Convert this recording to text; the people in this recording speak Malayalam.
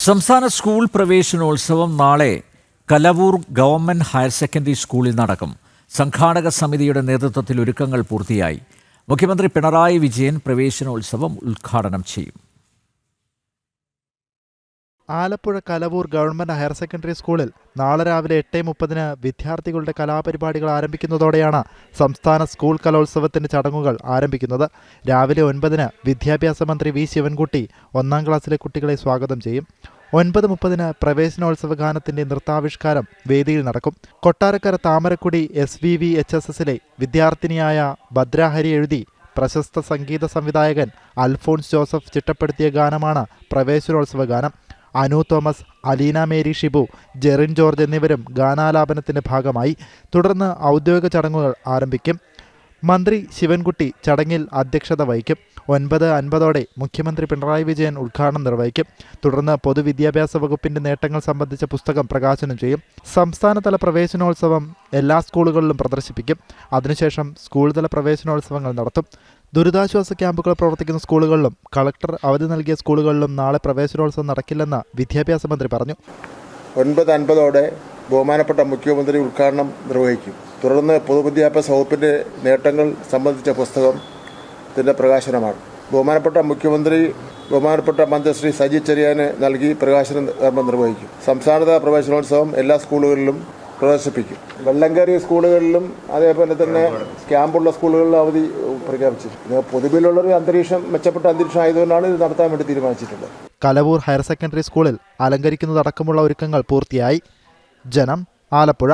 സംസ്ഥാന സ്കൂൾ പ്രവേശനോത്സവം നാളെ കലവൂർ ഗവൺമെന്റ് ഹയർ സെക്കൻഡറി സ്കൂളിൽ നടക്കും. സംഘാടക സമിതിയുടെ നേതൃത്വത്തിൽ ഒരുക്കങ്ങൾ പൂർത്തിയായി. മുഖ്യമന്ത്രി പിണറായി വിജയൻ പ്രവേശനോത്സവം ഉദ്ഘാടനം ചെയ്യും. Alappuzha Kalavoor government higher secondary സ്കൂളിൽ നാളെ രാവിലെ 8:30 വിദ്യാർത്ഥികളുടെ കലാപരിപാടികൾ ആരംഭിക്കുന്നതോടെയാണ് സംസ്ഥാന സ്കൂൾ കലോത്സവത്തിന്റെ ചടങ്ങുകൾ ആരംഭിക്കുന്നത്. രാവിലെ 9 വിദ്യാഭ്യാസ മന്ത്രി വി ശിവൻകുട്ടി 1ാം ക്ലാസ്സിലെ കുട്ടികളെ സ്വാഗതം ചെയ്യും. 9:30 പ്രവേശനോത്സവ ഗാനത്തിന്റെ നൃത്താവിഷ്കാരം വേദിയിൽ നടക്കും. കൊട്ടാരക്കര താമരക്കുടി SVVHSSലെ വിദ്യാർത്ഥിനിയായ ഭദ്രാഹരി എഴുതി പ്രശസ്ത സംഗീത സംവിധായകൻ അൽഫോൺസ് ജോസഫ് ചിട്ടപ്പെടുത്തിയ ഗാനമാണ് പ്രവേശനോത്സവ ഗാനം. Anu Thomas, Aleena Mary Shibu, Jerin George എന്നിവരും ഗാനാലാപനത്തിന്റെ ഭാഗമായി. തുടർന്ന് ഔദ്യോഗിക ചടങ്ങുകൾ ആരംഭിക്കും. മന്ത്രി ശിവൻകുട്ടി ചടങ്ങിൽ അധ്യക്ഷത വഹിക്കും. 9:50 മുഖ്യമന്ത്രി പിണറായി വിജയൻ ഉദ്ഘാടനം നിർവഹിക്കും. തുടർന്ന് പൊതുവിദ്യാഭ്യാസ വകുപ്പിന്റെ നേട്ടങ്ങൾ സംബന്ധിച്ച പുസ്തകം പ്രകാശനം ചെയ്യും. സംസ്ഥാനതല പ്രവേശനോത്സവം എല്ലാ സ്കൂളുകളിലും പ്രദർശിപ്പിക്കും. അതിനുശേഷം സ്കൂൾ തല പ്രവേശനോത്സവങ്ങൾ നടത്തും. ദുരിതാശ്വാസ ക്യാമ്പുകൾ പ്രവർത്തിക്കുന്ന സ്കൂളുകളിലും കളക്ടർ അവധി നൽകിയ സ്കൂളുകളിലും നാളെ പ്രവേശനോത്സവം നടക്കില്ലെന്ന് വിദ്യാഭ്യാസ മന്ത്രി പറഞ്ഞു. 9:50 ബഹുമാനപ്പെട്ട മുഖ്യമന്ത്രി ഉദ്ഘാടനം നിർവഹിക്കും. തുടർന്ന് പൊതുവിദ്യാഭ്യാസ വകുപ്പിൻ്റെ നേട്ടങ്ങൾ സംബന്ധിച്ച പുസ്തകത്തിൻ്റെ പ്രകാശനമാണ്. ബഹുമാനപ്പെട്ട മുഖ്യമന്ത്രി ബഹുമാനപ്പെട്ട മന്ത്രി ശ്രീ സജി ചെറിയാന് നൽകി പ്രകാശന കർമ്മം നിർവഹിക്കും. സംസ്ഥാനതല പ്രവേശനോത്സവം എല്ലാ സ്കൂളുകളിലും പ്രദർശിപ്പിക്കും. വെള്ളം കയറിയ സ്കൂളുകളിലും അതേപോലെ തന്നെ ക്യാമ്പുള്ള സ്കൂളുകളിലും അവധി പ്രഖ്യാപിച്ചിട്ടുണ്ട്. പൊതുവിലുള്ളൊരു അന്തരീക്ഷം, മെച്ചപ്പെട്ട അന്തരീക്ഷം ആയതുകൊണ്ടാണ് ഇത് നടത്താൻ വേണ്ടി തീരുമാനിച്ചിട്ടുള്ളത്. കലവൂർ ഹയർ സെക്കൻഡറി സ്കൂളിൽ അലങ്കരിക്കുന്നതടക്കമുള്ള ഒരുക്കങ്ങൾ പൂർത്തിയായി. ജനം, ആലപ്പുഴ.